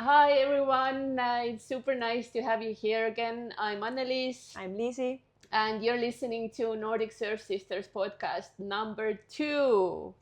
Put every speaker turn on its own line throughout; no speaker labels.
Hi everyone, it's super nice to have you here again. I'm Annelis.
I'm Liisi.
And you're listening to Nordic Surfsisters podcast number 2.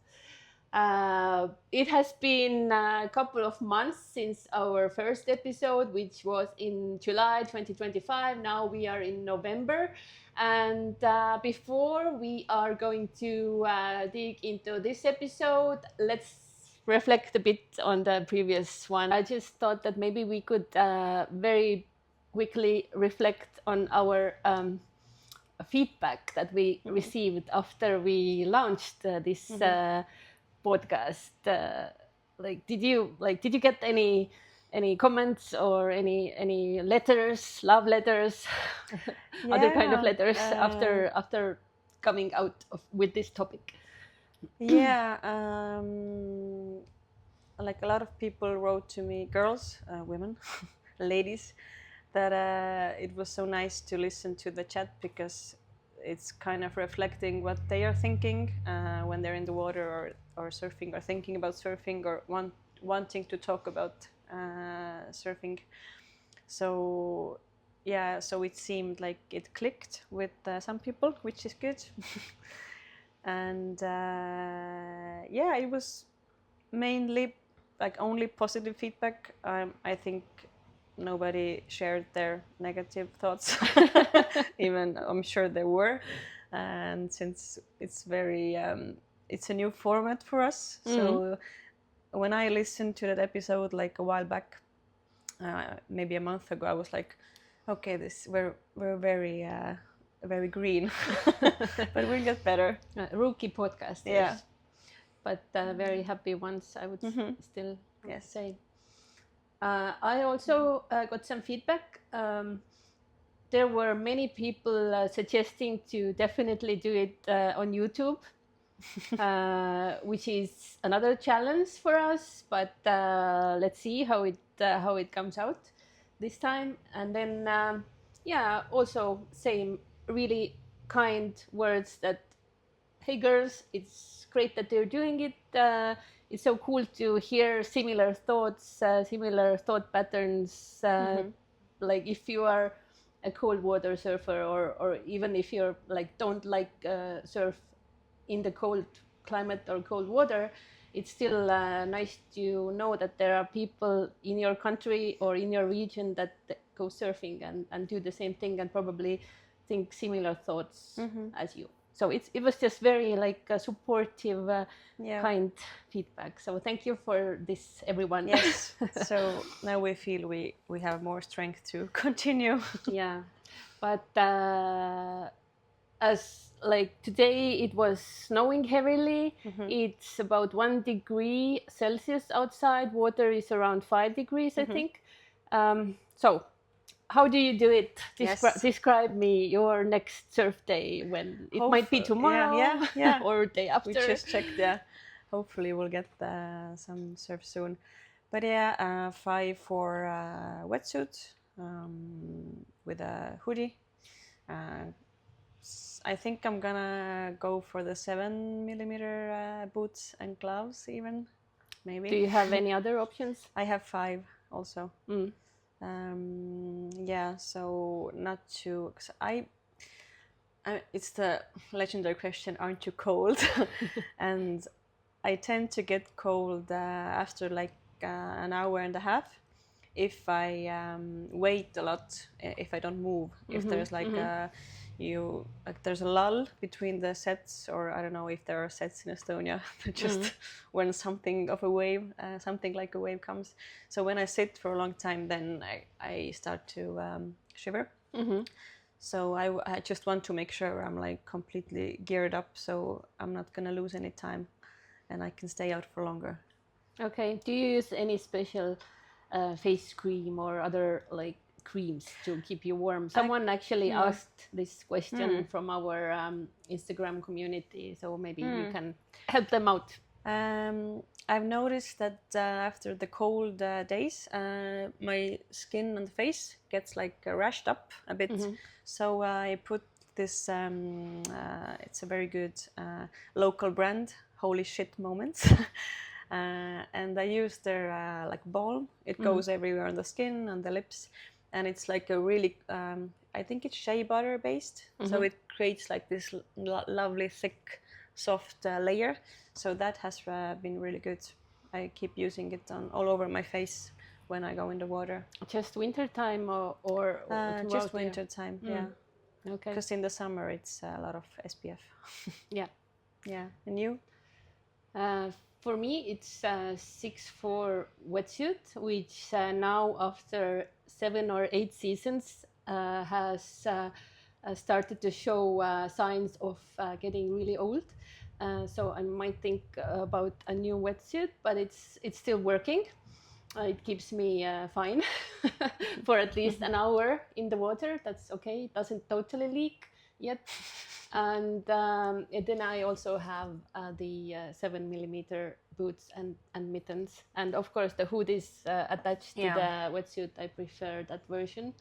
It has been a couple of months since our first episode, which was in July 2025. Now we are in November. And before we are going to dig into this episode, let's reflect a bit on the previous one. I just thought that maybe we could very quickly reflect on our feedback that we received after we launched this podcast. Did you get any comments or any letters, love letters, other kind of letters after coming out with this topic?
Yeah, like a lot of people wrote to me, girls, women, ladies, that it was so nice to listen to the chat because it's kind of reflecting what they are thinking when they're in the water or surfing or thinking about surfing or wanting to talk about surfing. So yeah, so it seemed like it clicked with some people, which is good. And yeah, it was mainly like only positive feedback. I think nobody shared their negative thoughts. Even I'm sure there were, and since it's very it's a new format for us, so when I listened to that episode like a while back, maybe a month ago, I was like, okay, we're very green, but we'll get better.
Rookie podcasters.
Yeah.
But very happy ones, I would still
Yes.
say. I also got some feedback. There were many people suggesting to definitely do it on YouTube, which is another challenge for us. But let's see how it comes out this time. And then also same really kind words that, hey girls, it's great that they're doing it. It's so cool to hear similar thoughts, similar thought patterns. Like if you are a cold water surfer, or even if you're like don't like surf in the cold climate or cold water, it's still nice to know that there are people in your country or in your region that go surfing and do the same thing and probably think similar thoughts as you. So it was just very like a supportive, kind feedback. So thank you for this, everyone.
Yes. So now we feel we have more strength to continue.
Yeah, but as like today it was snowing heavily. It's about 1 degree Celsius outside. Water is around 5 degrees, I think. So how do you do it? Describe me your next surf day, when it might be tomorrow or day after.
We just checked. Yeah, hopefully we'll get some surf soon. But yeah, 5 for wetsuit with a hoodie. I think I'm gonna go for the 7mm boots and gloves even, maybe.
Do you have any other options?
I have 5 also. Yeah, so not too. It's the legendary question: aren't you cold? And I tend to get cold after like an hour and a half if I wait a lot, if I don't move. If there's like there's a lull between the sets, or I don't know if there are sets in Estonia, just when something like a wave comes. So when I sit for a long time, then I start to shiver. So I just want to make sure I'm like completely geared up, so I'm not gonna lose any time, and I can stay out for longer.
Okay. Do you use any special face cream or other like creams to keep you warm? Someone actually asked this question from our Instagram community, so maybe you can help them out.
I've noticed that after the cold days, my skin and face gets like rashed up a bit. So I put this, it's a very good local brand, Holy Shit Moments. And I use their like balm. It goes everywhere on the skin, on the lips, and it's like a really I think it's shea butter based, so it creates like this lovely thick soft layer. So that has been really good. I keep using it all over my face when I go in the water.
Just winter time or
just winter time, yeah.
Okay.
Because in the summer it's a lot of SPF.
Yeah.
Yeah. And you?
For me, it's a 6'4" wetsuit, which now after 7 or 8 seasons has started to show signs of getting really old. So I might think about a new wetsuit, but it's still working. It keeps me fine for at least an hour in the water. That's okay. It doesn't totally leak yet. And then I also have the 7mm boots and mittens. And of course, the hood is attached to the wetsuit. I prefer that version.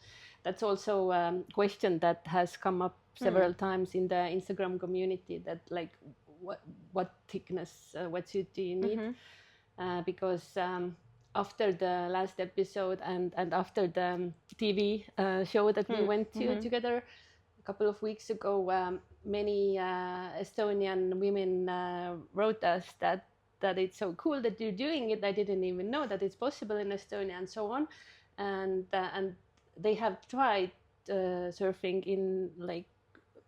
That's also a question that has come up several times in the Instagram community, that like, what thickness wetsuit do you need? Because after the last episode and after the TV show that we went to together a couple of weeks ago, many Estonian women wrote us that it's so cool that you're doing it. I didn't even know that it's possible in Estonia and so on. And they have tried surfing in like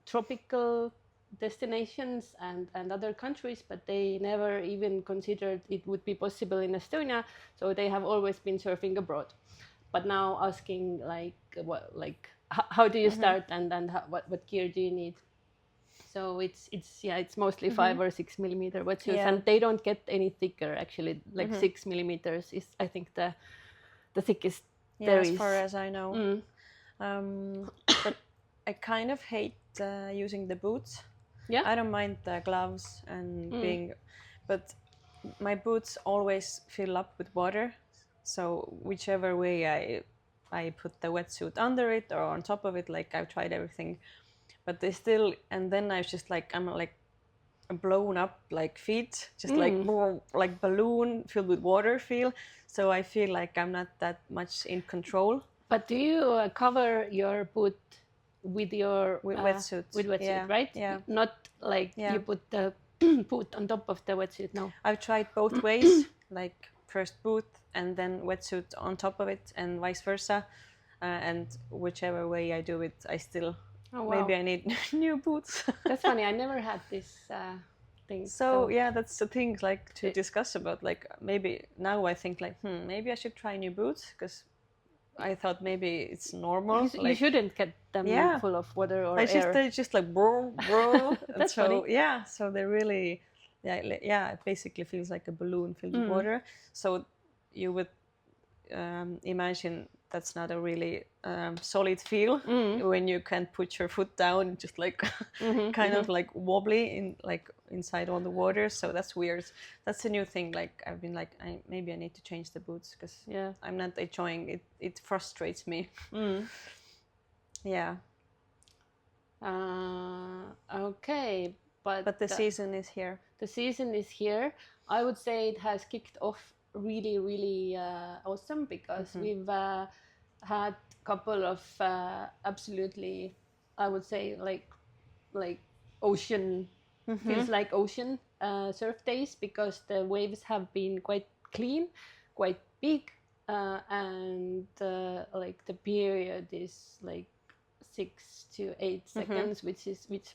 tropical destinations and other countries, but they never even considered it would be possible in Estonia. So they have always been surfing abroad. But now asking like how do you start and what gear do you need? So it's mostly 5 or 6mm wetsuits, and they don't get any thicker actually. Like 6mm is I think the thickest there is,
as far as I know. But I kind of hate using the boots.
Yeah,
I don't mind the gloves and but my boots always fill up with water. So whichever way I put the wetsuit under it or on top of it, like I've tried everything, but they still. And then I was just like, I'm like a blown up like feet, just like balloon filled with water feel. So I feel like I'm not that much in control.
But do you cover your boot with your
wetsuit?
With wetsuit, right?
Yeah.
Not like you put the boot on top of the wetsuit. No.
I've tried both ways, like first boot and then wetsuit on top of it, and vice versa. And whichever way I do it, I still maybe I need new boots.
That's funny. I never had this thing.
So yeah, that's the thing like to discuss about. Like maybe now I think like maybe I should try new boots, because I thought maybe it's normal.
You shouldn't get them full of water or air.
They just like bro.
That's
so
funny.
Yeah, so they really it basically feels like a balloon filled with water. So you would imagine that's not a really solid feel when you can't put your foot down, just like kind of like wobbly in like inside all the water. So that's weird. That's a new thing. Like I've been like, maybe I need to change the boots, because I'm not enjoying it. It frustrates me. Yeah.
Okay, but
the season is here.
The season is here. I would say it has kicked off really, really awesome, because we've had a couple of absolutely, I would say like ocean, feels like ocean surf days, because the waves have been quite clean, quite big, and like the period is like 6 to 8 seconds, which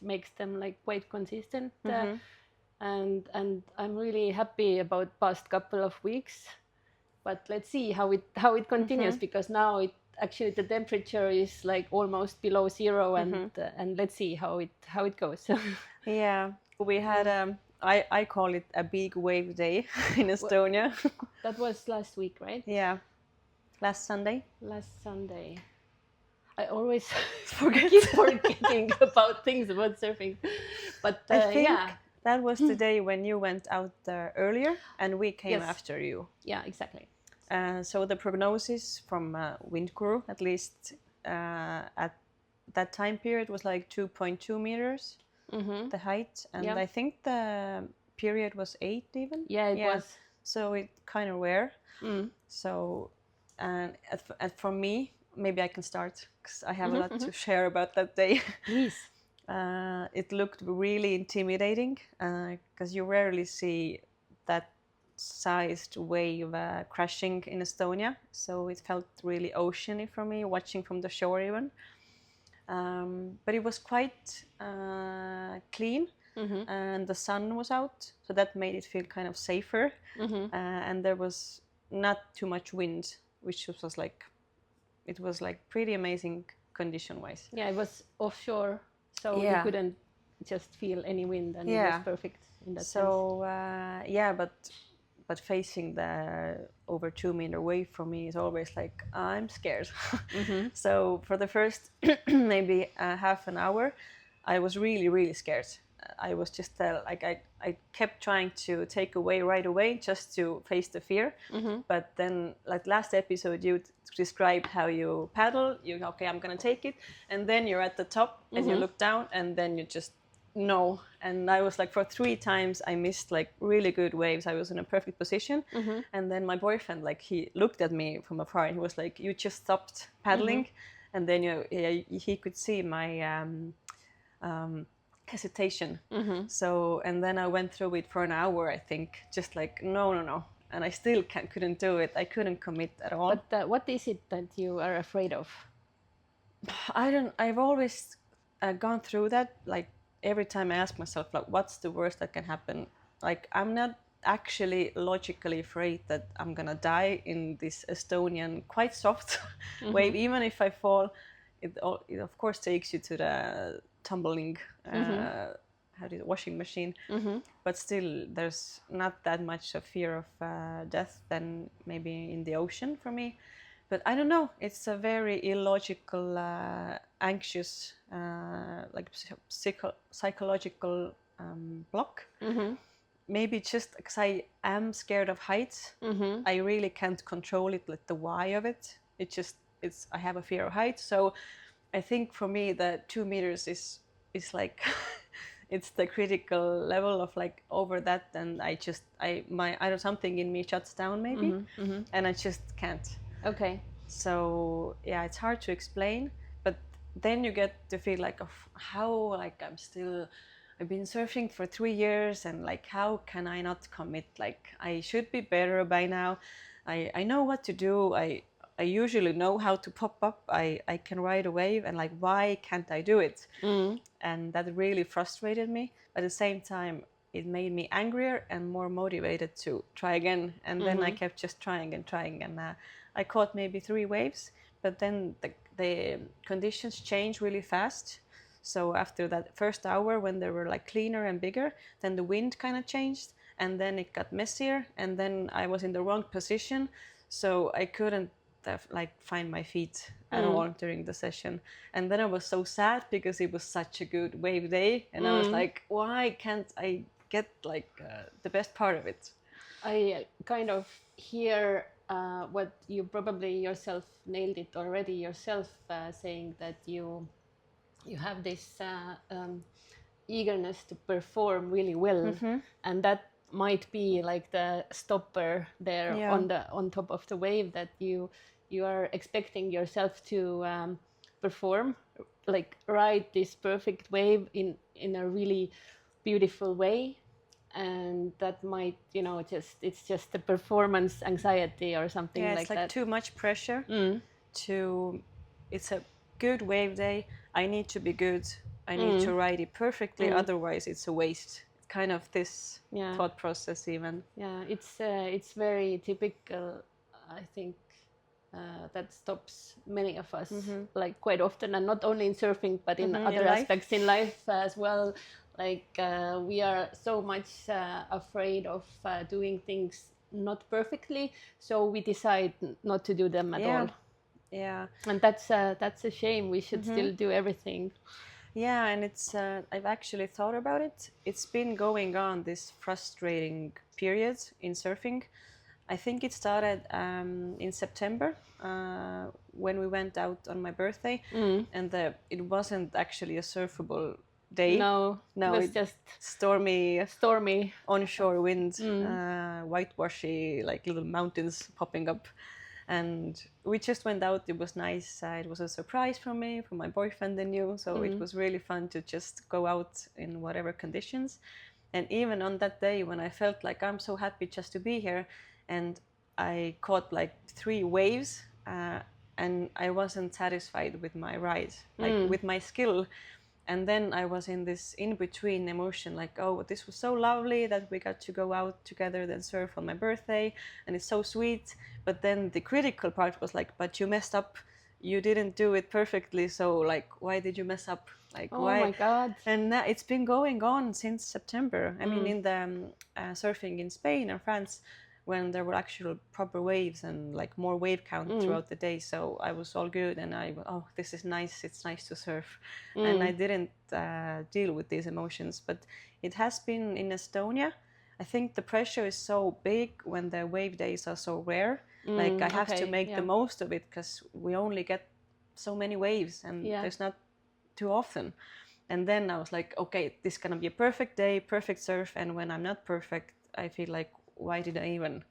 makes them like quite consistent. And I'm really happy about past couple of weeks, but let's see how it continues, because now the temperature is like almost below zero, and let's see how it goes.
Yeah, we had I call it a big wave day in Estonia.
That was last week, right?
Yeah, last Sunday.
I always keep forgetting about things about surfing, but
I think that was the day when you went out earlier and we came after you.
Yeah, exactly.
So the prognosis from wind crew, at least at that time period, was like 2.2 meters, the height. And I think the period was 8 even.
Yeah, it was.
so it's kind of rare. So, and for me, maybe I can start because I have a lot to share about that day.
Please.
It looked really intimidating because you rarely see that sized wave crashing in Estonia. So it felt really oceany for me, watching from the shore even. But it was quite clean, and the sun was out, so that made it feel kind of safer. And there was not too much wind, which was like, it was like pretty amazing condition-wise.
Yeah, it was offshore, so you
Yeah.
couldn't just feel any wind, and it
Yeah.
was perfect in that sense.
So yeah, but facing the over 2 meter wave for me is always like, I'm scared. So for the first maybe half an hour, I was really scared. I was just like I kept trying to take away right away just to face the fear. But then, like last episode, you described how you paddle. You okay, I'm gonna take it, and then you're at the top and you look down, and then you just no. And I was like, for 3 times I missed like really good waves. I was in a perfect position, and then my boyfriend, like, he looked at me from afar and he was like, you just stopped paddling. And then he could see my hesitation. So, and then I went through it for an hour, I think, just like no, and I still couldn't do it. I couldn't commit at all.
But what is it that you are afraid of?
I've always gone through that. Like every time I ask myself, like, what's the worst that can happen? Like, I'm not actually logically afraid that I'm gonna die in this Estonian quite soft wave. Even if I fall, it of course takes you to the tumbling washing machine. But still, there's not that much of fear of death than maybe in the ocean for me. But I don't know, it's a very illogical, anxious, like psychological block. Maybe just because I am scared of heights. I really can't control it, like the why of it. I have a fear of heights. So I think for me, the 2 meters is like, it's the critical level of like over that. And I don't, something in me shuts down maybe, and I just can't.
Okay.
So yeah, it's hard to explain, but then you get to feel like of how, like, I've been surfing for 3 years, and like, how can I not commit? Like, I should be better by now. I know what to do. I usually know how to pop up. I can ride a wave, and like, why can't I do it? And that really frustrated me. But at the same time, it made me angrier and more motivated to try again. And then I kept just trying, and I caught maybe 3 waves, but then the conditions changed really fast. So after that first hour, when they were like cleaner and bigger, then the wind kind of changed, and then it got messier, and then I was in the wrong position, so I couldn't like find my feet at all during the session. And then I was so sad because it was such a good wave day, and I was like, why can't I get like the best part of it?
I kind of hear what you probably yourself nailed it already yourself, saying that you have this eagerness to perform really well, and that might be like the stopper there on top of the wave, that you are expecting yourself to perform, like ride this perfect wave in a really beautiful way. And that might, it's just the performance anxiety or something like that.
Yeah, it's like too much pressure it's a good wave day. I need to be good. I need to ride it perfectly. Otherwise, it's a waste. Kind of this thought process even.
Yeah, it's very typical, I think, that stops many of us, like quite often, and not only in surfing, but in other aspects in life as well. Like we are so much afraid of doing things not perfectly, so we decide not to do them at all.
Yeah,
and that's a shame. We should still do everything.
Yeah, and it's I've actually thought about it. It's been going on, this frustrating period in surfing. I think it started in September when we went out on my birthday, and it wasn't actually a surfable day.
No,
No,
it was
it's
just
stormy onshore wind, whitewashy, like little mountains popping up. And we just went out. It was nice. It was a surprise for me, for my boyfriend and you. So it was really fun to just go out in whatever conditions. And even on that day when I felt like I'm so happy just to be here, and I caught like 3 waves, and I wasn't satisfied with my ride, like with my skill. And then I was in this in-between emotion, like, oh, this was so lovely that we got to go out together and surf on my birthday, and it's so sweet. But then the critical part was like, but you messed up. You didn't do it perfectly. So like, why did you mess up? Like, why?
Oh my God.
And it's been going on since September. I mean, in the surfing in Spain and France, when there were actual proper waves and like more wave count throughout the day. So I was all good, and oh, this is nice. It's nice to surf. And I didn't deal with these emotions. But it has been in Estonia. I think the pressure is so big when the wave days are so rare. Like I have to make the most of it, because we only get so many waves, and there's not too often. And then I was like, okay, this is gonna be a perfect day, perfect surf. And when I'm not perfect, I feel like, why did I even?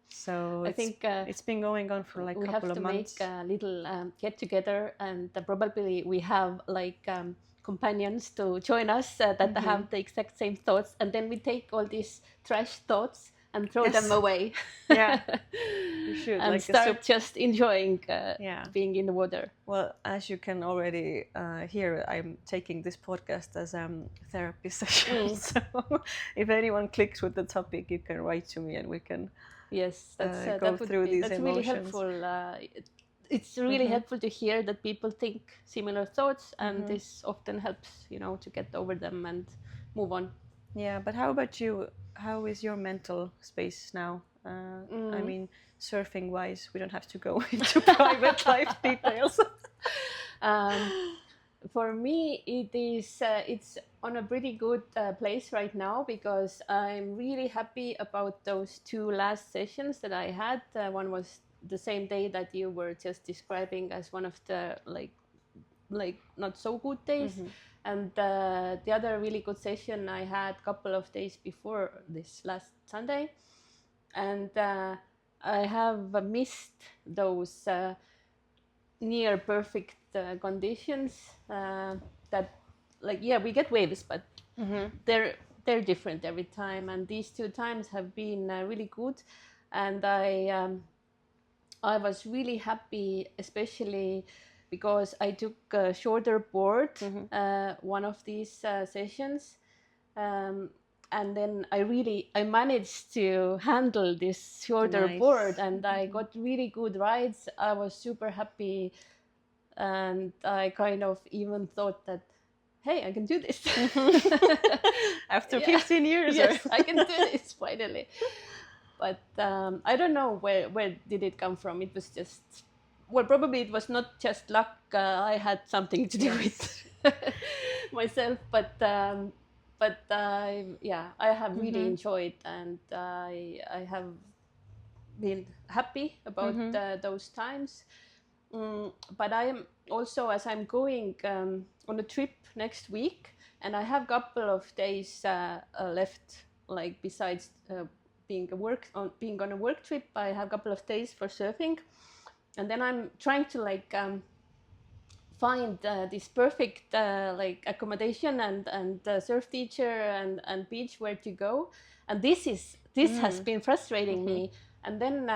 So I think it's been going on for like a couple of months.
We have to make a little get together, and probably we have like companions to join us that have the exact same thoughts, and then we take all these trash thoughts and throw them away.
Yeah, you should.
And
like
start just enjoying being in the water.
Well, as you can already hear, I'm taking this podcast as a therapy session. So if anyone clicks with the topic, you can write to me and we can go through these emotions.
Really helpful. It's really helpful to hear that people think similar thoughts, and this often helps, to get over them and move on.
Yeah, but how about you? How is your mental space now? I mean, surfing wise, we don't have to go into private life details.
For me, it's on a pretty good place right now, because I'm really happy about those 2 last sessions that I had. One was the same day that you were just describing as one of the like not so good days. And the other really good session I had a couple of days before this last Sunday. And I have missed those near perfect conditions that, like, we get waves, but they're different every time. And these 2 times have been really good. And I was really happy, especially because I took a shorter board one of these sessions, and then I managed to handle this shorter board, and I got really good rides. I was super happy, and I kind of even thought that, hey, I can do this.
After 15 years.
Yes, I can do this finally. But I don't know where did it come from. It was just, well, probably it was not just luck. I had something to do with myself, but I have really enjoyed, and I have been happy about those times. But I am also, as I'm going on a trip next week, and I have a couple of days left, like besides being on a work trip, I have a couple of days for surfing. And then I'm trying to find this perfect accommodation and surf teacher and beach where to go. And this has been frustrating me. And then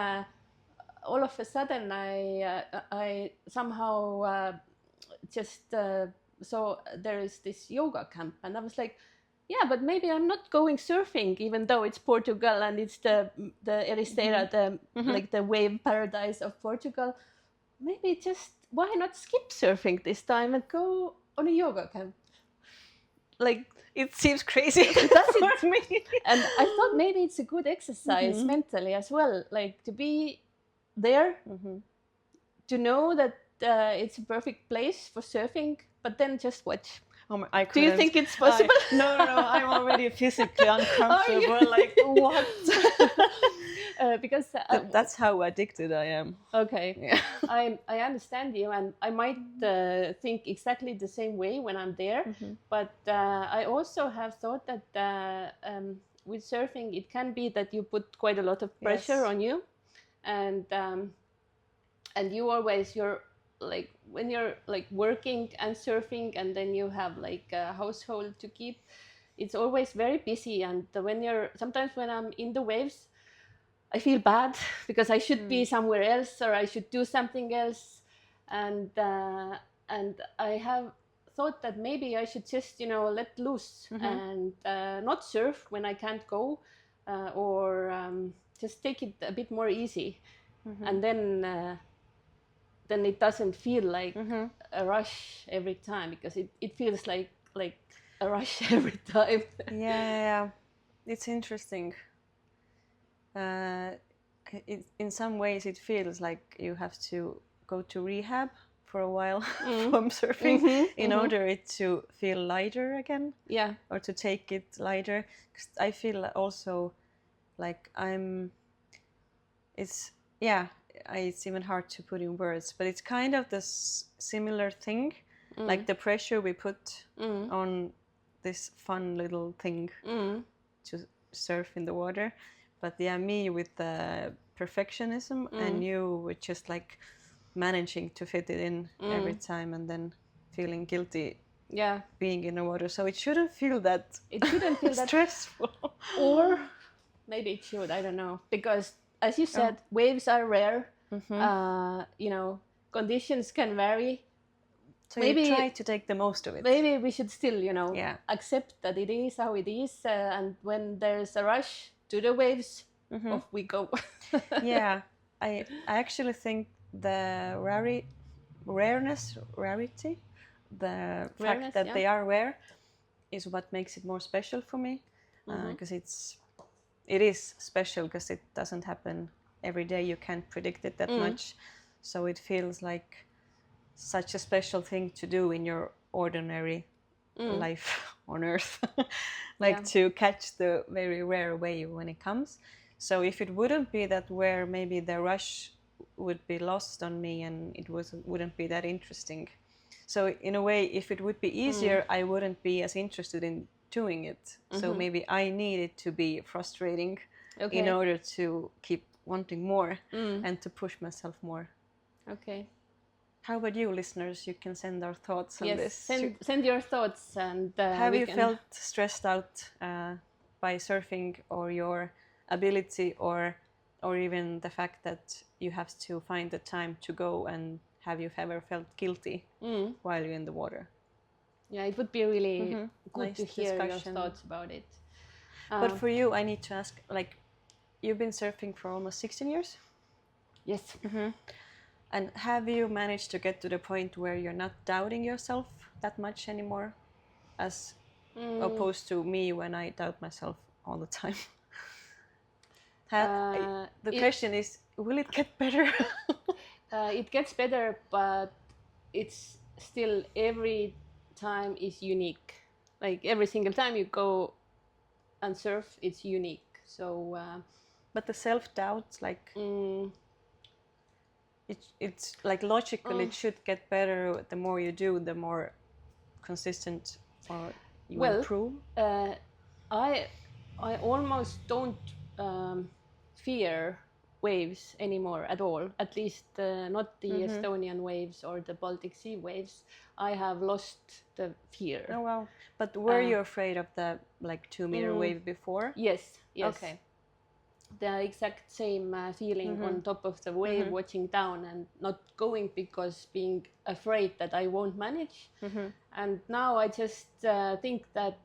all of a sudden I somehow just saw there is this yoga camp, and I was like, yeah, but maybe I'm not going surfing, even though it's Portugal and it's the Ericeira, like the wave paradise of Portugal. Maybe just, why not skip surfing this time and go on a yoga camp? Like,
it seems crazy.
Does it? For me. And I thought maybe it's a good exercise mentally as well, like to be there, to know that it's a perfect place for surfing, but then just watch.
Do
you think it's possible?
No, I'm already physically uncomfortable. Like, what?
Because
That's how addicted I am.
okay,
Yeah.
I understand you, and I might think exactly the same way when I'm there. But I also have thought that with surfing, it can be that you put quite a lot of pressure
Yes.
on you, and you always you're like when you're like working and surfing, and then you have like a household to keep. It's always very busy, and sometimes when I'm in the waves, I feel bad because I should be somewhere else or I should do something else, and I have thought that maybe I should just let loose and not surf when I can't go, or just take it a bit more easy, and then it doesn't feel like a rush every time, because it feels like a rush every time.
Yeah. It's interesting. In some ways, it feels like you have to go to rehab for a while from surfing in order it to feel lighter again.
Yeah.
Or to take it lighter. 'Cause I feel also like it's even hard to put in words, but it's kind of this similar thing, like the pressure we put on this fun little thing to surf in the water. But yeah, me with the perfectionism and you with just like managing to fit it in every time and then feeling guilty being in the water. So it shouldn't feel that stressful.
Or maybe it should, I don't know, because as you said, waves are rare. Conditions can vary.
So maybe you try to take the most of it.
Maybe we should still accept that it is how it is, and when there's a rush to the waves, off we go.
Yeah, I actually think the rarity, the fact that they are rare is what makes it more special for me, because it is special because it doesn't happen every day. You can't predict it that much, so it feels like such a special thing to do in your ordinary life on Earth, to catch the very rare wave when it comes. So if it wouldn't be that rare, maybe the rush would be lost on me and it wouldn't be that interesting. So in a way, if it would be easier, I wouldn't be as interested in doing it. So maybe I need it to be frustrating in order to keep wanting more and to push myself more.
Okay.
How about you, listeners? You can send our thoughts on this.
Send your thoughts. And
have you felt stressed out by surfing, or your ability, or even the fact that you have to find the time to go, and have you ever felt guilty while you're in the water?
Yeah, it would be really good
nice
to hear
discussion.
your thoughts about it.
But for you, I need to ask, like, you've been surfing for almost 16 years?
Yes.
And have you managed to get to the point where you're not doubting yourself that much anymore, as opposed to me when I doubt myself all the time? The question is, will it get better?
It gets better, but it's still, every time is unique. Like every single time you go and surf, it's unique. So
but the self-doubt, like it's like logical, it should get better the more you do, the more consistent or you improve.
I almost don't fear waves anymore at all, at least not the Estonian waves or the Baltic Sea waves. I have lost the fear.
Oh wow. But were you afraid of the 2-meter wave before?
Yes.
Okay.
The exact same feeling on top of the wave, watching down and not going because being afraid that I won't manage. And now I just think that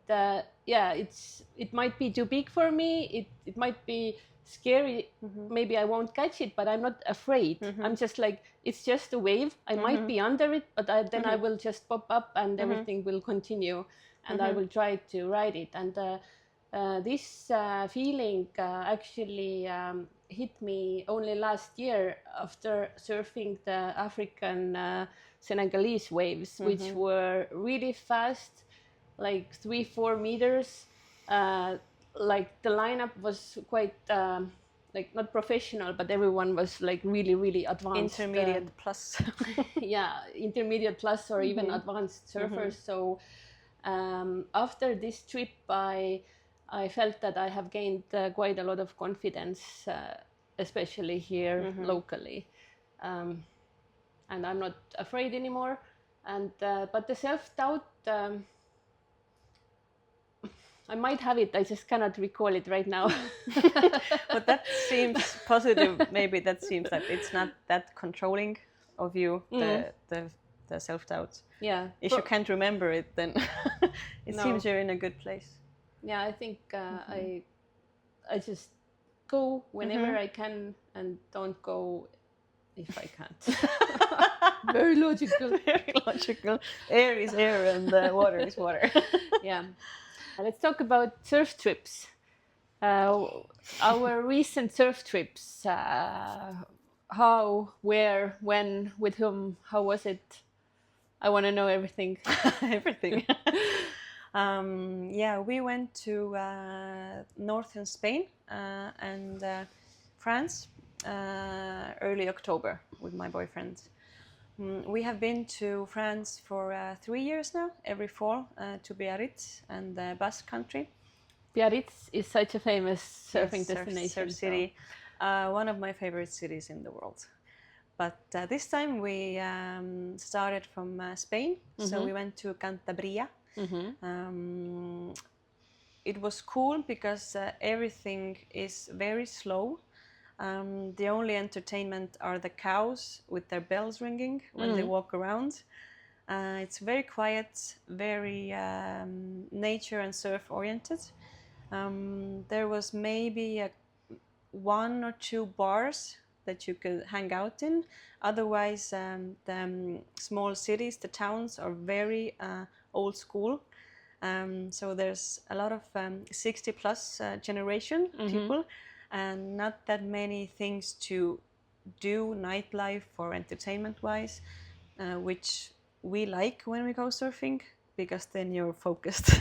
it might be too big for me. It might be scary. Maybe I won't catch it, but I'm not afraid. I'm just like, it's just a wave. I might be under it, but then I will just pop up and everything will continue, and I will try to ride it. And this feeling actually hit me only last year after surfing the African Senegalese waves, which were really fast, like 3-4 meters. Like the lineup was quite like not professional, but everyone was like really, really advanced.
Intermediate plus.
Yeah, intermediate plus or even advanced surfers. So after this trip, I felt that I have gained quite a lot of confidence, especially here locally, and I'm not afraid anymore. And but the self-doubt, I might have it. I just cannot recall it right now.
But that seems positive. Maybe that seems like it's not that controlling of you, the self-doubt.
Yeah.
If you can't remember it, then it seems you're in a good place.
Yeah, I think I just go whenever I can and don't go if I can't. Very logical.
Very logical. Air is air and water is water.
Yeah. Let's talk about surf trips. Our recent surf trips. How, where, when, with whom, how was it? I want to know everything.
Everything. Yeah, we went to northern Spain and France early October with my boyfriend. We have been to France for 3 years now, every fall, to Biarritz and the Basque country.
Biarritz is such a famous surfing destination.
Surf city, one of my favorite cities in the world. But this time we started from Spain, so we went to Cantabria. It was cool because everything is very slow. The only entertainment are the cows with their bells ringing when they walk around. It's very quiet, very nature and surf oriented. There was maybe 1 or 2 bars that you could hang out in. Otherwise, the small cities, the towns are very old school. So there's a lot of 60 plus generation people, and not that many things to do nightlife or entertainment wise, which we like when we go surfing, because then you're focused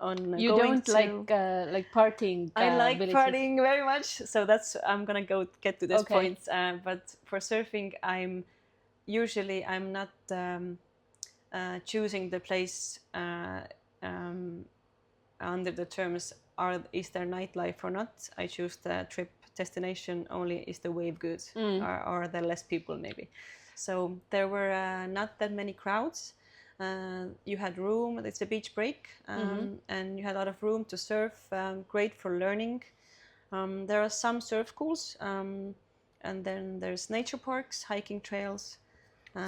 on
you
going
don't like partying.
I like
villages.
partying very much, so that's I'm gonna get to this point. But for surfing, I'm not choosing the place under the terms is there nightlife or not. I choose the trip destination only. Is the wave good, or are there less people maybe? So there were not that many crowds. You had room. It's a beach break, and you had a lot of room to surf. Great for learning. There are some surf schools, and then there's nature parks, hiking trails.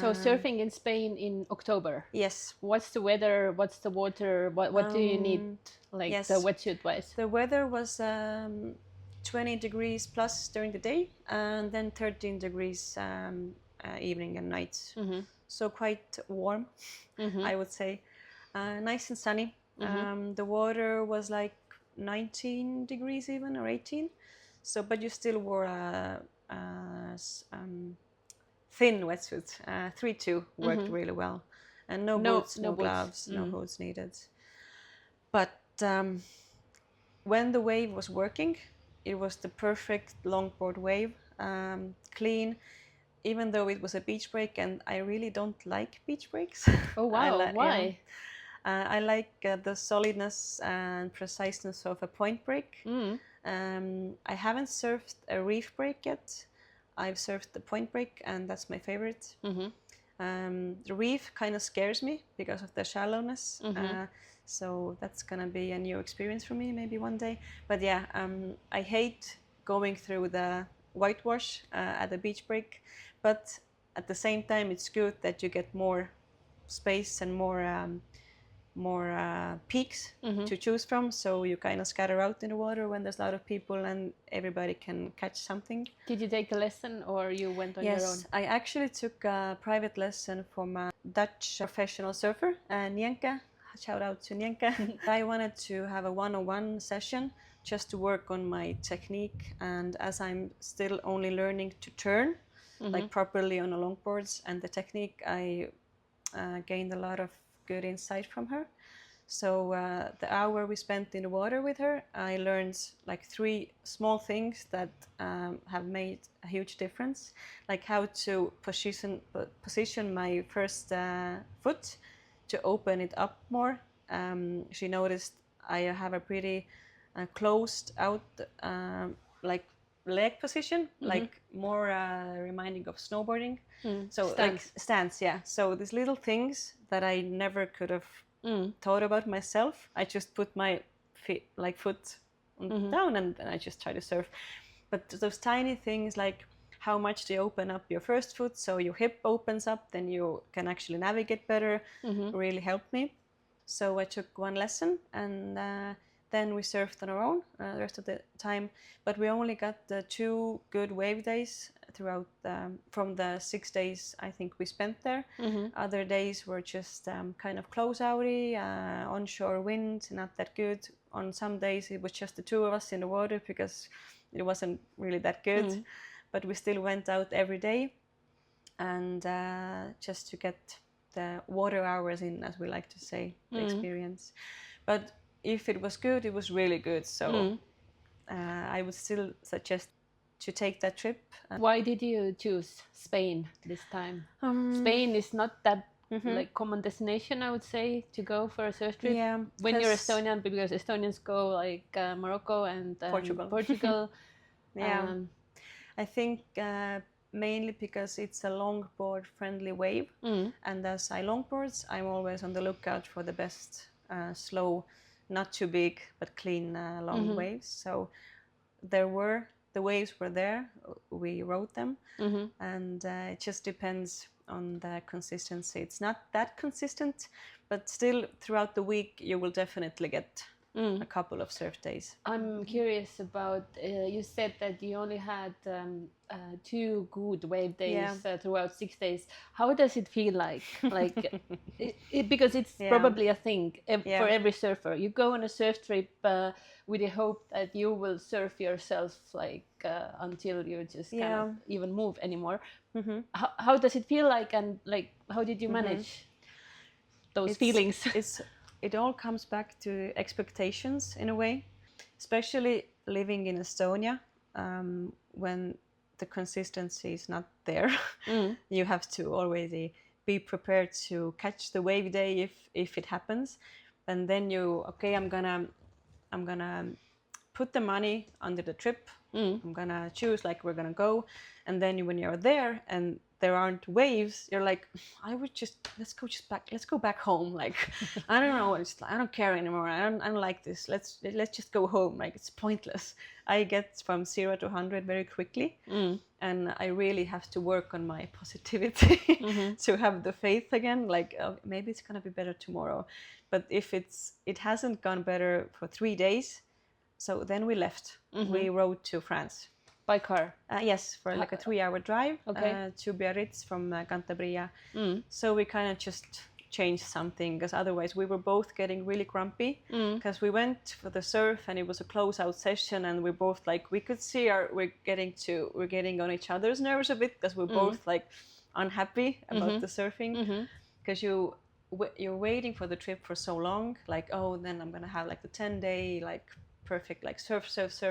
So surfing in Spain in October.
Yes.
What's the weather? What's the water? What do you need? Like the wetsuit wise.
The weather was 20 degrees plus during the day, and then 13 degrees evening and night. So quite warm, I would say. Nice and sunny. The water was like 19 degrees even, or 18. So, but you still wore a thin wetsuit. 3-2 worked really well, and no boots, no gloves, no hose needed. But when the wave was working, it was the perfect longboard wave, clean. Even though it was a beach break, and I really don't like beach breaks.
Oh wow! Why?
I like the solidness and preciseness of a point break. I haven't surfed a reef break yet. I've surfed the point break, and that's my favorite. The reef kind of scares me because of the shallowness. So that's gonna be a new experience for me, maybe one day. But yeah, I hate going through the whitewash at the beach break. But at the same time, it's good that you get more space and more peaks to choose from. So you kind of scatter out in the water when there's a lot of people, and everybody can catch something.
Did you take a lesson, or you went on your own?
Yes, I actually took a private lesson from a Dutch professional surfer, Nienke. Shout out to Nienke. I wanted to have a one-on-one session just to work on my technique, and as I'm still only learning to turn like properly on the longboards and the technique, I gained a lot of good insight from her. So the hour we spent in the water with her, I learned like 3 small things that have made a huge difference, like how to position my first foot to open it up more. She noticed I have a pretty closed out like leg position, like more reminding of snowboarding. So
Stance.
like stance, yeah. So these little things that I never could have thought about myself. I just put my foot down and then I just try to surf. But those tiny things, like how much they open up your first foot, so your hip opens up, then you can actually navigate better, really helped me. So I took 1 lesson, and then we surfed on our own the rest of the time. But we only got 2 good wave days throughout from the 6 days I think we spent there. Other days were just kind of close-outy, onshore wind, not that good. On some days it was just the 2 of us in the water because it wasn't really that good. But we still went out every day, and just to get the water hours in, as we like to say, the experience. But if it was good, it was really good. So I would still suggest to take that trip.
Why did you choose Spain this time? Spain is not that like common destination, I would say, to go for a surf trip.
Yeah,
when you're Estonian, because Estonians go like Morocco and Portugal.
Yeah, I think mainly because it's a longboard friendly wave, and as I longboards, I'm always on the lookout for the best slow, not too big but clean long waves. So the waves were there, we rode them, and it just depends on the consistency. It's not that consistent, but still throughout the week you will definitely get a couple of surf days.
I'm curious about, you said that you only had 2 good wave days throughout 6 days. How does it feel like? Like, because it's probably a thing for every surfer. You go on a surf trip with the hope that you will surf yourself like until you just cannot even move anymore. How does it feel like, and like how did you manage those feelings?
It all comes back to expectations in a way, especially living in Estonia, when the consistency is not there. You have to already be prepared to catch the wave day if it happens, and then I'm gonna put the money under the trip. I'm gonna choose like we're gonna go, and then when you're there and there aren't waves, you're like, let's go back home. Like, I don't know, I don't care anymore. I don't like this. Let's just go home. Like, it's pointless. I get from 0 to 100 very quickly, and I really have to work on my positivity to have the faith again. Like, maybe it's gonna be better tomorrow. But if it hasn't gone better for 3 days, so then we left. We rode to France.
By car?
Yes, for like a 3-hour drive to Biarritz from Cantabria. So we kind of just changed something, because otherwise we were both getting really grumpy, because we went for the surf and it was a closeout session, and we both like, we could see we're getting on each other's nerves a bit, because we're both like unhappy about the surfing, because you're waiting for the trip for so long, like, oh, then I'm gonna have like the 10-day like perfect like surf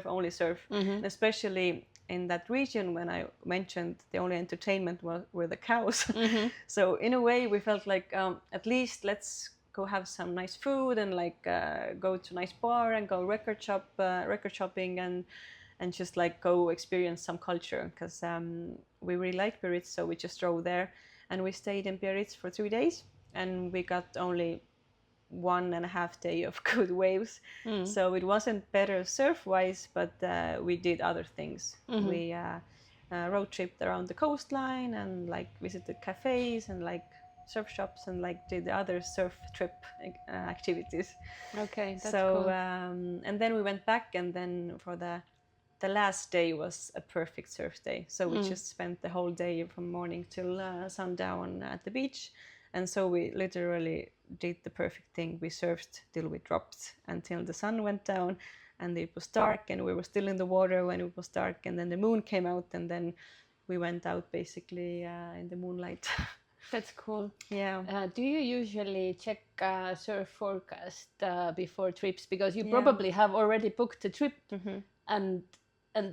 only surf, and especially in that region when I mentioned the only entertainment were the cows. So in a way we felt like at least let's go have some nice food and like go to a nice bar and go record shopping and just like go experience some culture, because we really liked Biarritz, so we just drove there and we stayed in Biarritz for 3 days, and we got only 1.5 days of good waves. So it wasn't better surf wise, but we did other things. We road tripped around the coastline and like visited cafes and like surf shops and like did other surf trip activities.
Okay, that's
so
cool.
And then we went back, and then for the last day was a perfect surf day, so we just spent the whole day from morning till sundown at the beach. And so we literally did the perfect thing. We surfed till we dropped, until the sun went down and it was dark, and we were still in the water when it was dark, and then the moon came out, and then we went out basically in the moonlight.
That's cool.
Yeah.
Do you usually check surf forecast before trips? Because you
Yeah.
probably have already booked a trip,
Mm-hmm.
and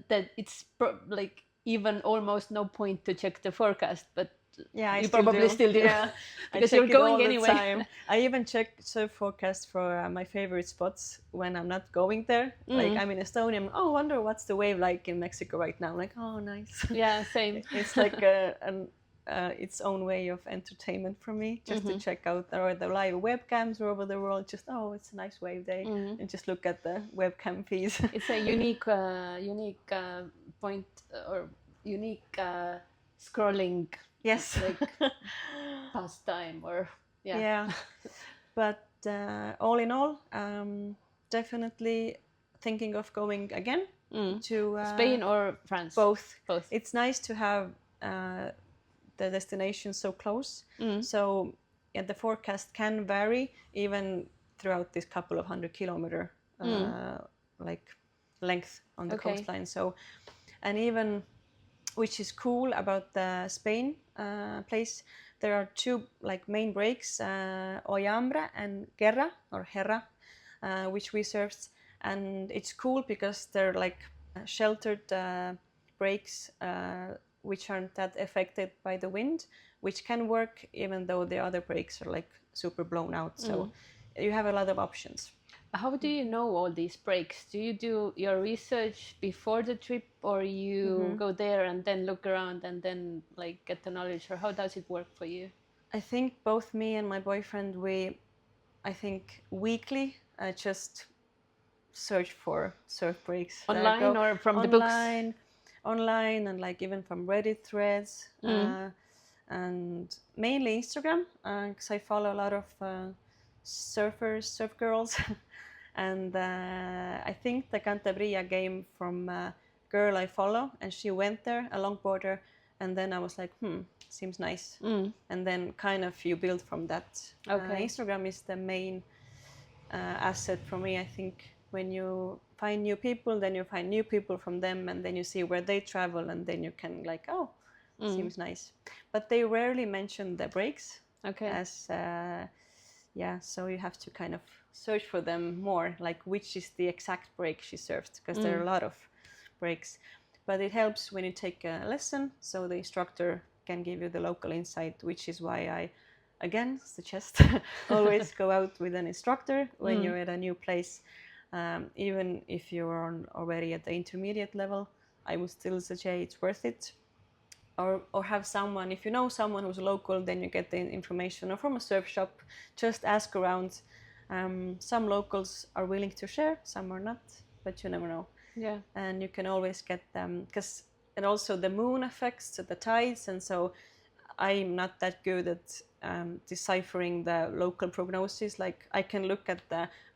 that it's like even almost no point to check the forecast, but
Yeah,
you probably still do.
Yeah,
because
I
you're
check
going
it all
anyway.
the time. I even check surf forecast for my favorite spots when I'm not going there. Like I'm in Estonia. I'm, oh, wonder what's the wave like in Mexico right now. I'm like, oh, nice.
Yeah, same.
It's like its own way of entertainment for me, just to check out the live webcams all over the world. Just it's a nice wave day, and just look at the webcam feeds.
It's a unique point or unique scrolling
Yes.
like pastime or
Yeah. But all in all, definitely thinking of going again to
Spain or France.
both.
Both.
It's nice to have the destination so close. So the forecast can vary even throughout this couple of 100-kilometer like length on the coastline. So, and even which is cool about the Spain place, there are two like main breaks, Oyambra and Guerra or Herra, which we surfed, and it's cool because they're like sheltered breaks which aren't that affected by the wind, which can work even though the other breaks are like super blown out. So you have a lot of options.
How do you know all these breaks? Do you do your research before the trip, or you go there and then look around and then like get the knowledge, or how does it work for you?
I think both me and my boyfriend, I think weekly just search for surf breaks.
Online or from the books?
Online, and like even from Reddit threads, and mainly Instagram, because I follow a lot of surfers, surf girls. And I think the Cantabria game from a girl I follow, and she went there, a longboarder, and then I was like, seems nice. And then kind of you build from that. Instagram is the main asset for me. I think when you find new people, then you find new people from them, and then you see where they travel, and then you can like, seems nice. But they rarely mention the breaks. As so you have to kind of search for them more, like which is the exact break she surfed, because there are a lot of breaks. But it helps when you take a lesson, so the instructor can give you the local insight, which is why I, again, suggest always go out with an instructor when you're at a new place. Even if you're already at the intermediate level, I would still suggest it's worth it. Or have someone, if you know someone who's local, then you get the information, or from a surf shop, just ask around. Some locals are willing to share, some are not, but you never know.
Yeah.
And you can always get them, and also the moon affects the tides, and so I'm not that good at deciphering the local prognosis. Like I can look at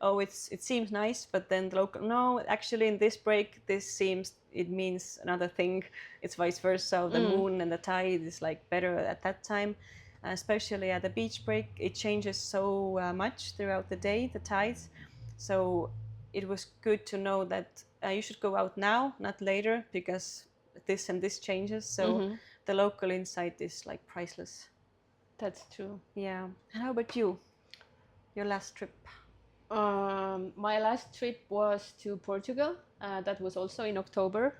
it seems nice, but then the local, no, actually in this break, it means another thing. It's vice versa. The moon and the tide is like better at that time, especially at the beach break. It changes so much throughout the day, the tides. So it was good to know that you should go out now, not later, because this and this changes. So the local insight is like priceless.
That's true.
Yeah. And how about you? Your last trip?
My last trip was to Portugal. That was also in October.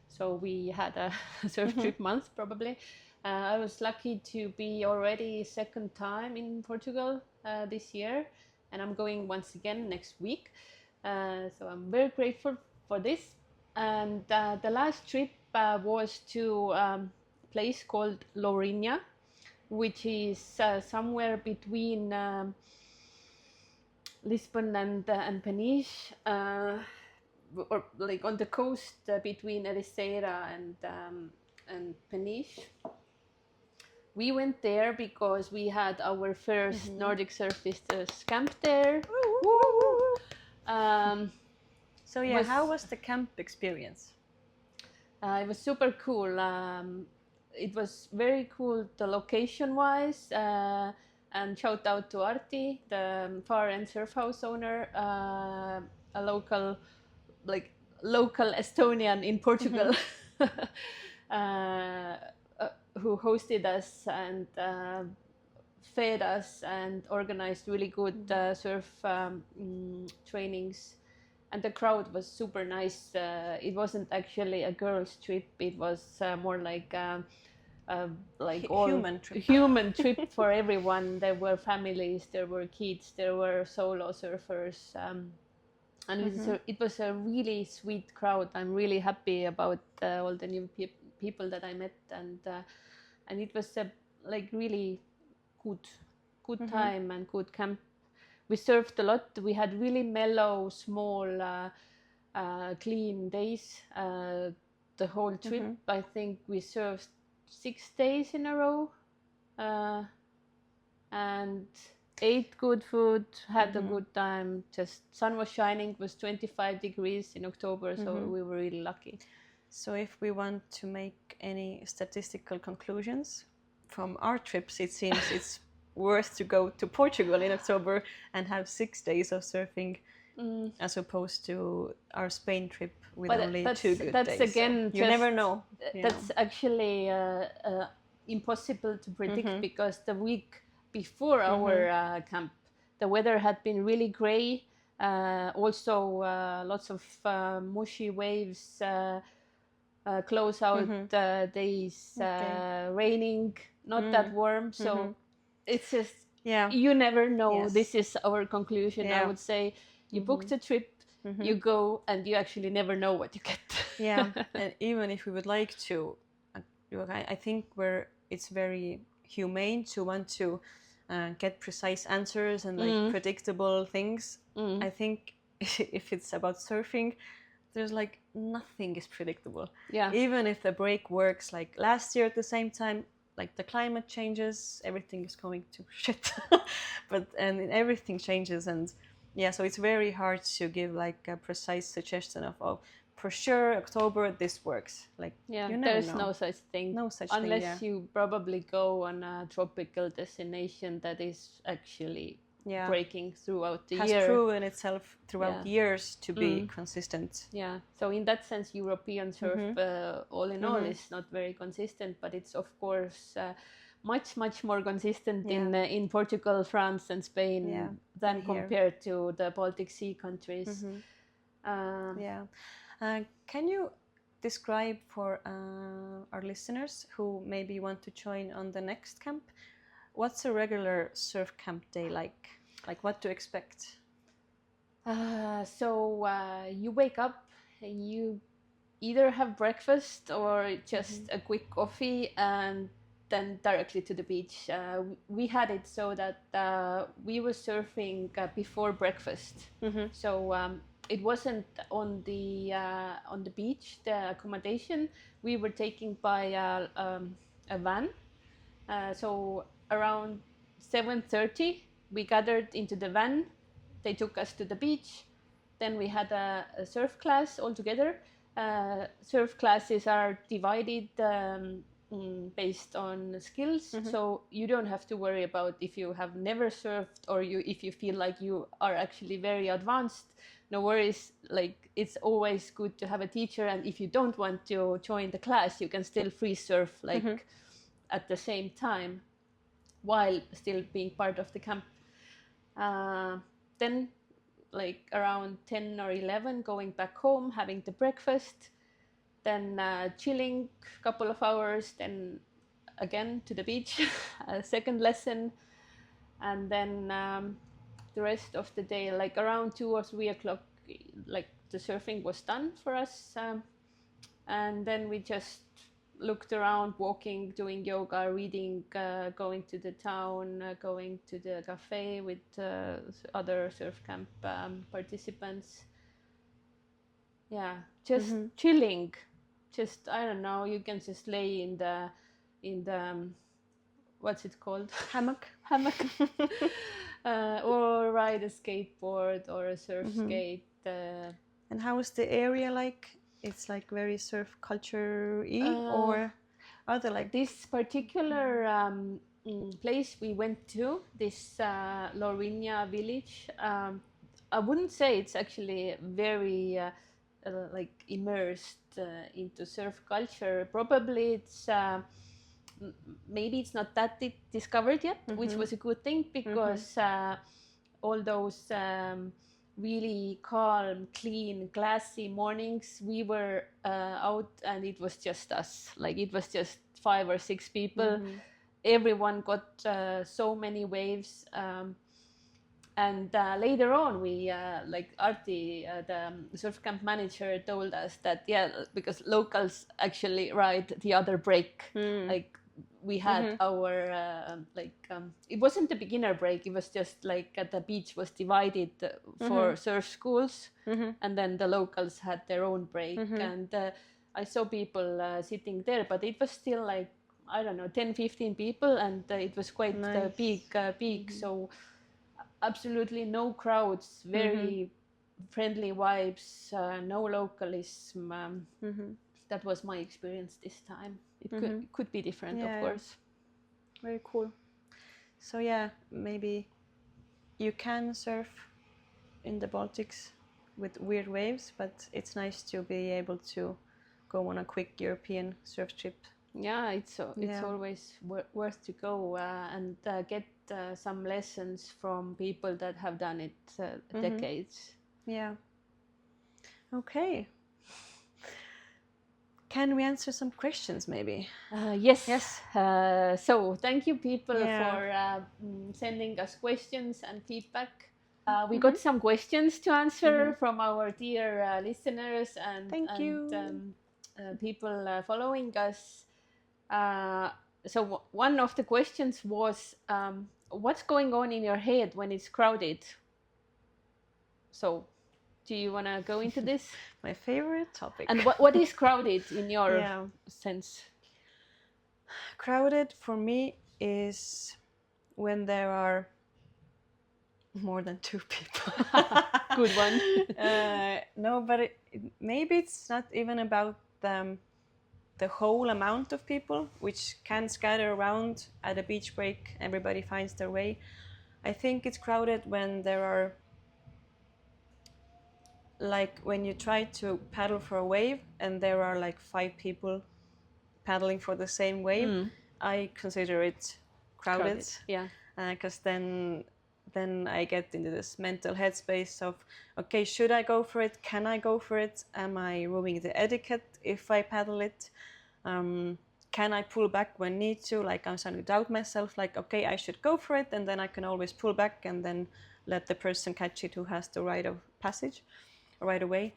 So we had a surf trip month probably. I was lucky to be already second time in Portugal this year. And I'm going once again next week. So I'm very grateful for this. And the last trip was to a place called Lourinhã, which is somewhere between Lisbon and Peniche, or like on the coast between Ericeira and Peniche. We went there because we had our first Nordic Surfsisters camp there.
So yeah, how was the camp experience?
It was super cool. It was very cool, the location-wise, and shout out to Arti, the far end surf house owner, a local Estonian in Portugal, who hosted us, and fed us and organized really good surf trainings. And the crowd was super nice. It wasn't actually a girls' trip. It was more like human trip for everyone. There were families, there were kids, there were solo surfers, and it was a really sweet crowd. I'm really happy about all the new people that I met, and it was a like really good time and good camp. We surfed a lot. We had really mellow, small, clean days. The whole trip, I think we surfed 6 days in a row, and ate good food, had a good time. Just sun was shining. It was 25 degrees in October, so we were really lucky.
So if we want to make any statistical conclusions from our trips, it seems it's worth to go to Portugal in October and have 6 days of surfing, as opposed to our Spain trip with only 2 good
that's
days.
Again,
so you never know.
That's actually impossible to predict, because the week before our camp, the weather had been really gray. Also, lots of mushy waves, close out days, raining, not that warm. So it's just, you never know.
Yes.
This is our conclusion. I would say you booked a trip, you go, and you actually never know what you get.
And even if we would like to, I think it's very humane to want to get precise answers and like predictable things. I think if it's about surfing, there's like nothing is predictable. Even if the break works, like last year at the same time, like the climate changes, everything is going to shit. and everything changes, and so it's very hard to give like a precise suggestion of for sure October this works. Like
there's no such thing. Unless
thing,
you probably go on a tropical destination that is actually breaking throughout the year.
Has proven itself throughout years to be consistent.
So in that sense, European surf, all in all, is not very consistent, but it's of course much more consistent in Portugal, France, and Spain than compared to the Baltic Sea countries.
Can you describe for our listeners who maybe want to join on the next camp, what's a regular surf camp day like? Like what to expect?
So you wake up, you either have breakfast or just a quick coffee, and then directly to the beach. We had it so that we were surfing before breakfast. So it wasn't on the beach, the accommodation. We were taken by a van. So around 7:30, we gathered into the van. They took us to the beach. Then we had a surf class all together. Surf classes are divided based on skills, so you don't have to worry about if you have never surfed or if you feel like you are actually very advanced. No worries, like it's always good to have a teacher, and if you don't want to join the class, you can still free surf like at the same time while still being part of the camp. Then like around 10 or 11, going back home, having the breakfast, then chilling a couple of hours, then again to the beach, a second lesson, and then the rest of the day, like around 2 or 3 o'clock, like the surfing was done for us, and then we just looked around, walking, doing yoga, reading, going to the town, going to the cafe with other surf camp participants. Just chilling. Just, I don't know, you can just lay in the what's it called?
Hammock.
Or ride a skateboard or a surf skate.
And how is the area like? It's like very surf culture-y, or are there like
this particular place we went to, this Lorinia village? I wouldn't say it's actually very like immersed into surf culture. Probably it's maybe it's not that discovered yet, which was a good thing, because all those really calm, clean, classy mornings, we were out and it was just us. Like it was just 5 or 6 people. Everyone got so many waves. And later on, we like Arti, the surf camp manager, told us that because locals actually ride the other break. Like we had our it wasn't the beginner break. It was just like the beach was divided for surf schools, and then the locals had their own break. And I saw people sitting there, but it was still like, I don't know, 10-15 people, and it was quite a big peak. So absolutely no crowds, very friendly vibes, no localism. That was my experience this time. It could be different, of course.
Very cool. So yeah, maybe you can surf in the Baltics with weird waves, but it's nice to be able to go on a quick European surf trip.
Yeah, it's always worth to go and get some lessons from people that have done it decades.
Yeah. Okay. Can we answer some questions, maybe?
Yes. So thank you, people, for sending us questions and feedback. We got some questions to answer from our dear listeners and people following us. So one of the questions was, what's going on in your head when it's crowded? So do you want to go into this?
My favorite topic.
And what is crowded in your sense?
Crowded for me is when there are more than 2 people.
Good one.
No, but maybe it's not even about the whole amount of people, which can scatter around at a beach break. Everybody finds their way. I think it's crowded when there are, like when you try to paddle for a wave and there are like 5 people paddling for the same wave. I consider it crowded.
Yeah.
Because then I get into this mental headspace of, okay, should I go for it? Can I go for it? Am I ruining the etiquette if I paddle it? Can I pull back when need to? Like I'm starting to doubt myself, like, okay, I should go for it, and then I can always pull back and then let the person catch it who has the right of passage right away.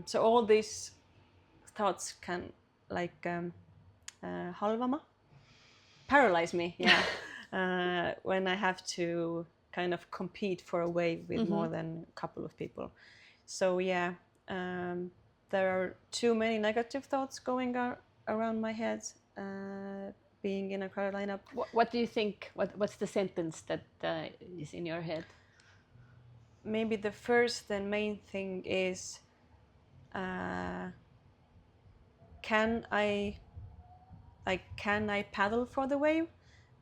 So all these thoughts can like halvama, paralyze me, when I have to kind of compete for a wave with more than a couple of people. So yeah, there are too many negative thoughts going around my head, being in a crowded lineup.
What do you think? What's the sentence that is in your head?
Maybe the first and main thing is, can I paddle for the wave?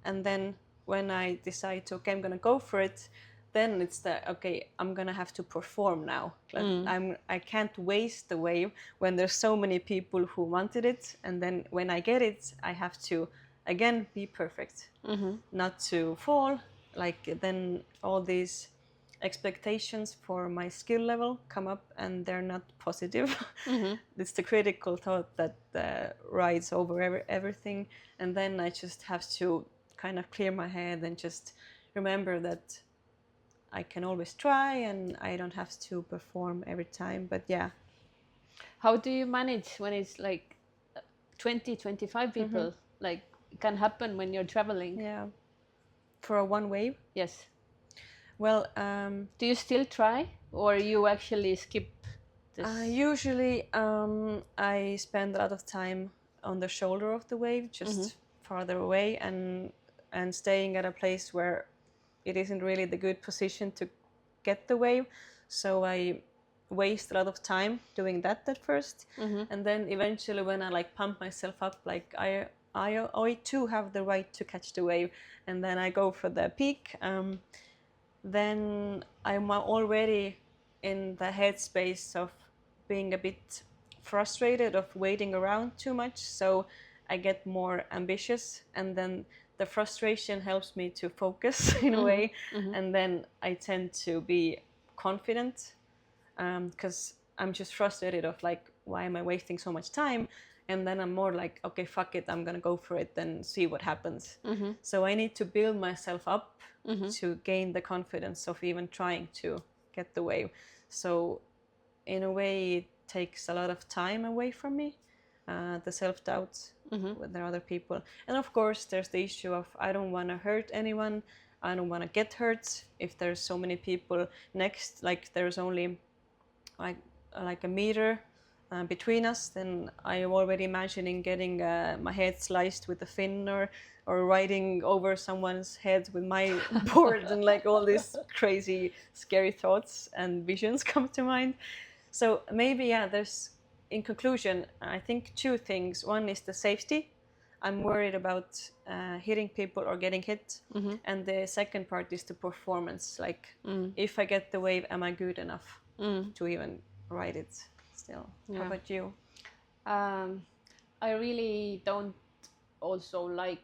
And then when I decide to, okay, I'm gonna go for it, then it's okay, I'm gonna have to perform now. I can't waste the wave when there's so many people who wanted it, and then when I get it, I have to again be perfect, not to fall. Like then all these expectations for my skill level come up, and they're not positive. It's the critical thought that rides over everything, and then I just have to kind of clear my head and just remember that I can always try and I don't have to perform every time. But yeah.
How do you manage when it's like 20-25 people? Like it can happen when you're traveling.
Yeah. For a one wave?
Yes.
Well,
do you still try, or you actually skip this?
Usually I spend a lot of time on the shoulder of the wave, just farther away, and staying at a place where it isn't really the good position to get the wave. So I waste a lot of time doing that at first, and then eventually when I like pump myself up, like I too have the right to catch the wave, and then I go for the peak. Then I'm already in the headspace of being a bit frustrated of waiting around too much. So I get more ambitious, and then the frustration helps me to focus in a way, and then I tend to be confident, because I'm just frustrated of like, why am I wasting so much time? And then I'm more like, okay, fuck it, I'm gonna go for it, then see what happens. So I need to build myself up to gain the confidence of even trying to get the wave. So in a way, it takes a lot of time away from me, the self-doubt with the other people. And of course, there's the issue of I don't want to hurt anyone. I don't want to get hurt. If there's so many people next, like there's only like a meter between us, then I am already imagining getting my head sliced with a fin, or riding over someone's head with my board, and like all these crazy, scary thoughts and visions come to mind. So maybe, there's, in conclusion, I think 2 things. One is the safety. I'm worried about hitting people or getting hit. And the second part is the performance. Like, if I get the wave, am I good enough to even ride it still? How about you?
I really don't also like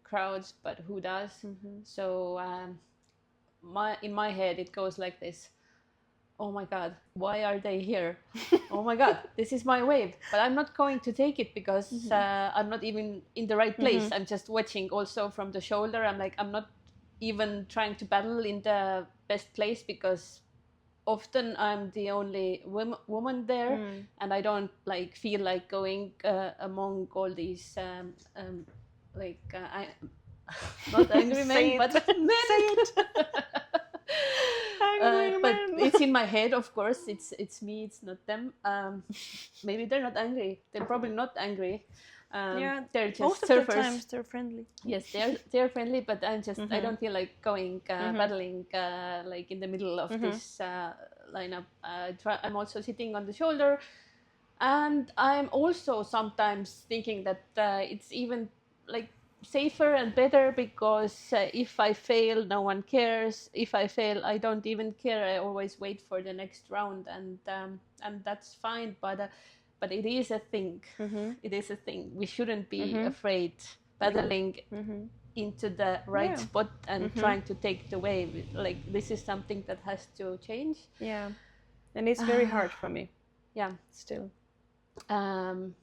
crowds, but who does? So in my head it goes like this: oh my god, why are they here? Oh my god, this is my wave, but I'm not going to take it because I'm not even in the right place. I'm just watching also from the shoulder. I'm not even trying to paddle in the best place, because often I'm the only woman there, and I don't like feel like going among all these not angry men, but men. But it's in my head, of course. It's me, it's not them. Maybe they're not angry. They're probably not angry. They're just
most
surfers.
of the times they're friendly.
Yes, they're friendly, but I don't feel like going paddling like in the middle of this lineup. I'm also sitting on the shoulder, and I'm also sometimes thinking that it's even like safer and better, because if I fail, no one cares. If I fail, I don't even care. I always wait for the next round, and that's fine. But it is a thing. It is a thing. We shouldn't be afraid paddling into the right spot and trying to take the wave. Like, this is something that has to change.
Yeah, and it's very hard for me.
Yeah,
still. And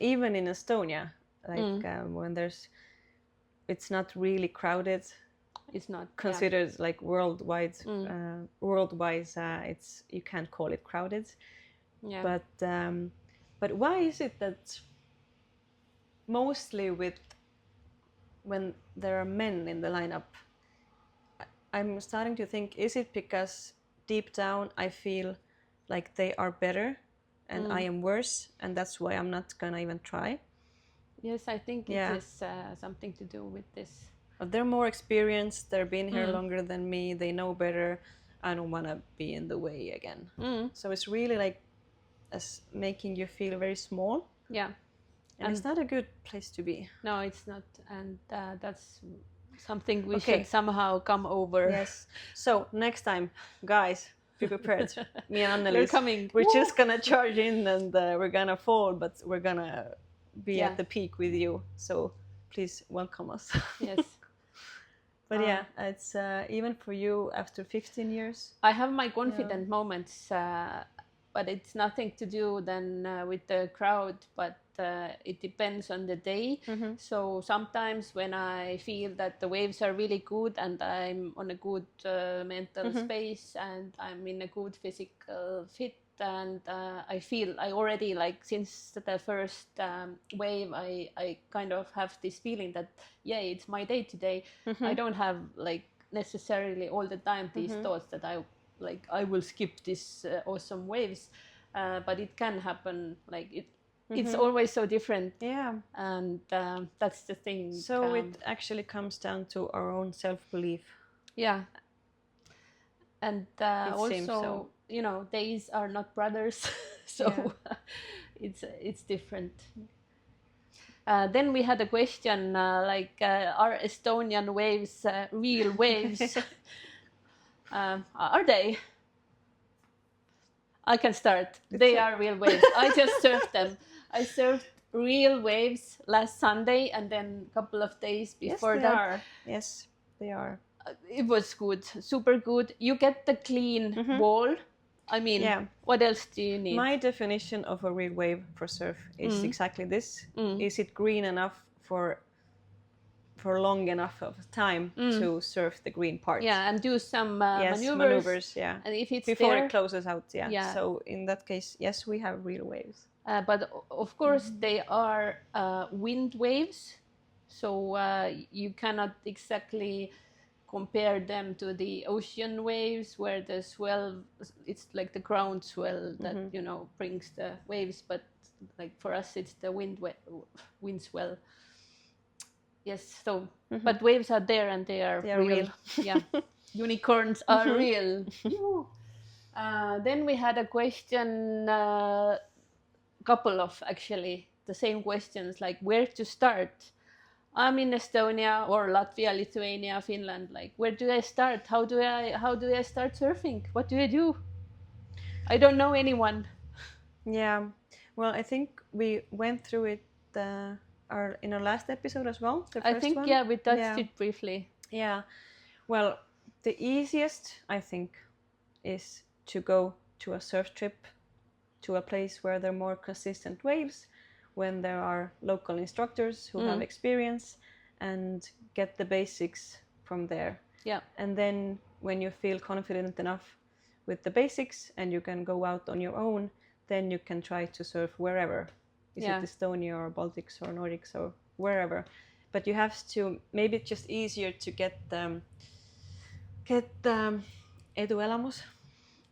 even in Estonia, like when it's not really crowded.
It's not
considered like worldwide. Worldwide, it's, you can't call it crowded. Yeah. But why is it that mostly when there are men in the lineup, I'm starting to think, is it because deep down I feel like they are better and I am worse, and that's why I'm not gonna even try?
Yes, I think it is something to do with this.
But they're more experienced, they've been here longer than me, they know better. I don't want to be in the way again. So it's really like making you feel very small.
Yeah.
And it's not a good place to be.
No, it's not. And that's something we should somehow come over.
Yes. So next time, guys, be prepared. Me and Annelis,
we're coming.
We're just going to charge in, and we're going to fall, but we're going to be at the peak with you. So please welcome us.
Yes.
But it's even for you after 15 years.
I have my confident moments, but it's nothing to do then with the crowd, but it depends on the day. So sometimes when I feel that the waves are really good and I'm on a good mental space and I'm in a good physical fit, and I feel I already, like, since the first wave, I kind of have this feeling that it's my day today. I don't have like necessarily all the time these thoughts that I will skip this awesome waves, but it can happen. Like it's always so different. And that's the thing.
So it actually comes down to our own self-belief.
And also, you know, days are not brothers, so it's different. Then we had a question are Estonian waves real waves? Are they? I can start. They are real waves. I just surfed them. I surfed real waves last Sunday, and then a couple of days before that.
Yes, they are.
It was good, super good. You get the clean wall. I mean, what else do you need?
My definition of a real wave for surf is exactly this. Is it green enough for long enough of time to surf the green part?
Yeah, and do some maneuvers.
Maneuvers, yeah.
And if it's
before
there,
it closes out, yeah. So in that case, yes, we have real waves.
But of course, they are wind waves, so you cannot exactly compare them to the ocean waves where the swell, it's like the ground swell that brings the waves, but like for us it's the wind swell. Yes, so but waves are there and they are real. Yeah, unicorns are real. Then we had a question, couple of actually the same questions, like where to start. I'm in Estonia or Latvia, Lithuania, Finland. Like, where do I start? How do I start surfing? What do I do? I don't know anyone.
Yeah, well, I think we went through it in our last episode as well. The first one.
Yeah, we touched it briefly.
Yeah, well, the easiest I think is to go to a surf trip to a place where there are more consistent waves, when there are local instructors who have experience, and get the basics from there.
Yeah.
And then when you feel confident enough with the basics and you can go out on your own, then you can try to surf wherever. Is it Estonia or Baltics or Nordics or wherever. But you have to, maybe it's just easier to get eduelamus,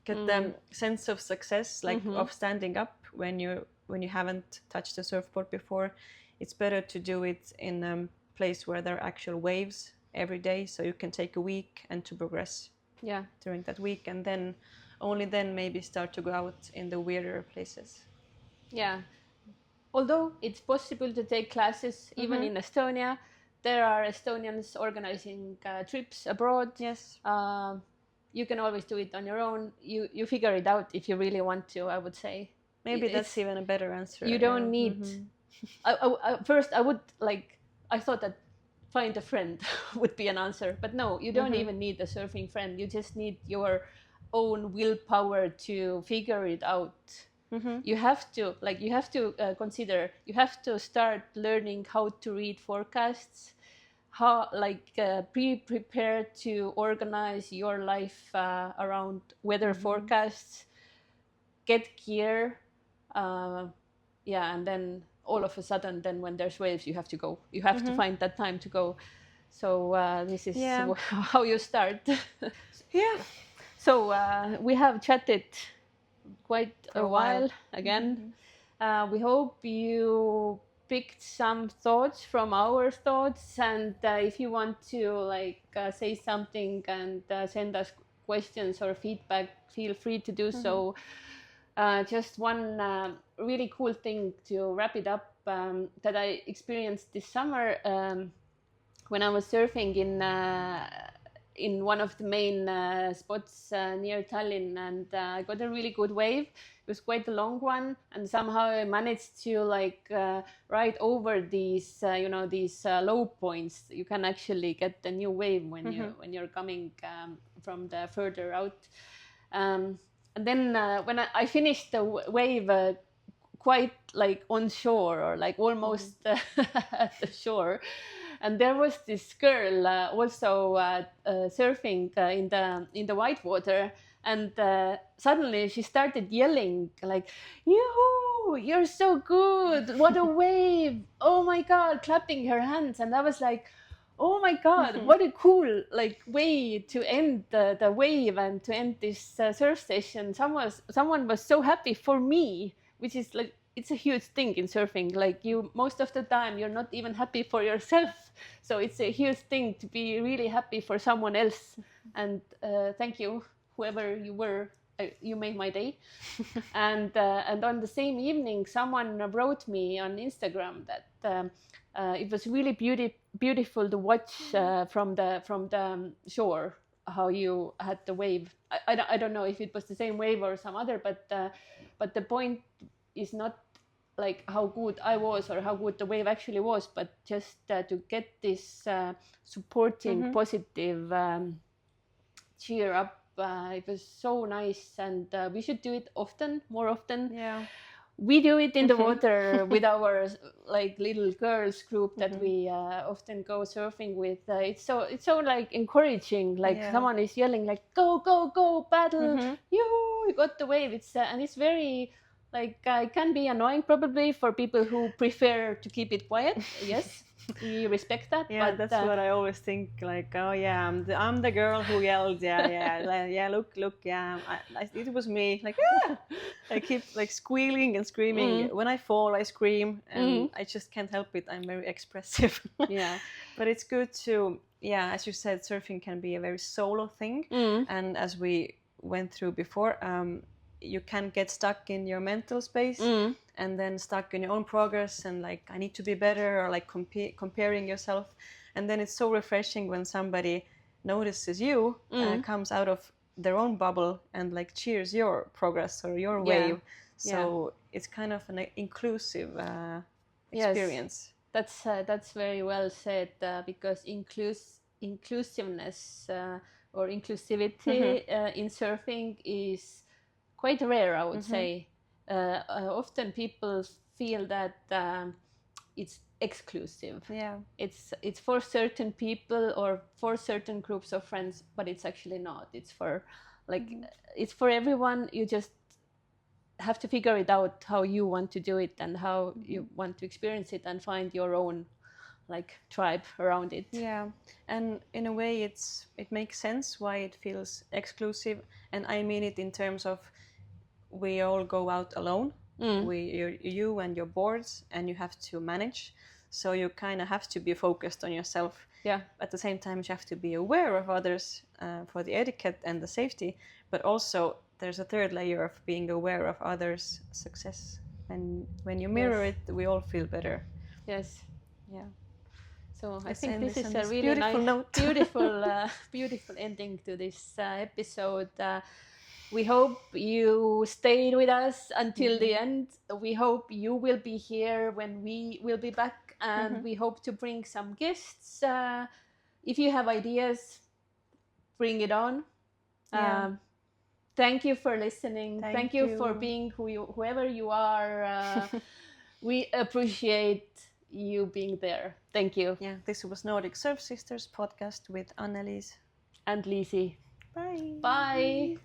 get the sense of success, like of standing up when you haven't touched a surfboard before. It's better to do it in a place where there are actual waves every day, so you can take a week and to progress during that week, and then only then maybe start to go out in the weirder places.
Yeah, although it's possible to take classes even in Estonia. There are Estonians organizing trips abroad.
Yes.
You can always do it on your own. You figure it out if you really want to, I would say.
Maybe that's even a better answer.
You don't need... First, I thought that find a friend would be an answer. But no, you don't even need a surfing friend. You just need your own willpower to figure it out. You have to consider, you have to start learning how to read forecasts, how prepare to organize your life around weather forecasts, get gear, and then all of a sudden, then when there's waves, you have to go. You have to find that time to go. So this is how you start. So we have chatted quite a while again. We hope you picked some thoughts from our thoughts, and if you want to say something and send us questions or feedback, feel free to do so. Just one really cool thing to wrap it up that I experienced this summer when I was surfing in one of the main spots near Tallinn, and I got a really good wave. It was quite a long one, and somehow I managed to ride over these these low points. You can actually get the new wave when you're coming from the further out. And then when I finished the wave quite on shore, or almost at the shore, and there was this girl also surfing in the white water, and suddenly she started yelling "Yoo-hoo! You're so good! What a wave! Oh my God!" clapping her hands, and I was like, "Oh my God! What a cool way to end the wave and to end this surf session." Someone was so happy for me, which is it's a huge thing in surfing. You most of the time you're not even happy for yourself, so it's a huge thing to be really happy for someone else. And thank you, whoever you were. You made my day. And on the same evening, someone wrote me on Instagram that it was really beautiful to watch from the shore how you had the wave. I don't know if it was the same wave or some other, but the point is not like how good I was or how good the wave actually was, but just to get this supporting, positive cheer up. It was so nice, and we should do it more often.
Yeah.
We do it in the water with our like little girls group that we often go surfing with. It's so like encouraging. Like someone is yelling like go go go paddle, you got the wave. It's and it's very like it can be annoying probably for people who prefer to keep it quiet. Yes. We respect that.
Yeah,
but,
that's what I always think. Like, oh yeah, I'm the girl who yelled. Yeah. Look. Yeah, it was me. Like, I keep like squealing and screaming. When I fall, I scream, and I just can't help it. I'm very expressive.
Yeah,
but it's good to as you said, surfing can be a very solo thing, and as we went through before, you can get stuck in your mental space. And then stuck in your own progress and like I need to be better or like comparing yourself, and then it's so refreshing when somebody notices you, comes out of their own bubble and like cheers your progress or your wave. So it's kind of an inclusive experience.
Yes, that's very well said, because inclusiveness or inclusivity in surfing is quite rare, I would say. Often people feel that it's exclusive.
Yeah,
it's for certain people or for certain groups of friends, but it's actually not. It's for like it's for everyone. You just have to figure it out how you want to do it and how you want to experience it and find your own like tribe around it.
Yeah, and in a way it makes sense why it feels exclusive, and I mean it in terms of we all go out alone. You and your boards, and you have to manage. So you kind of have to be focused on yourself.
Yeah.
At the same time, you have to be aware of others for the etiquette and the safety. But also, there's a third layer of being aware of others' success. And when you mirror it, we all feel better.
Yes.
Yeah.
So I think this is a really
beautiful
nice,
note.
beautiful ending to this episode. We hope you stayed with us until the end. We hope you will be here when we will be back, and we hope to bring some guests. If you have ideas, bring it on. Thank you for listening. Thank you for being whoever you are. We appreciate you being there. Thank you.
Yeah, this was Nordic Surfsisters podcast with Annelis
and Liisi.
Bye.
Bye.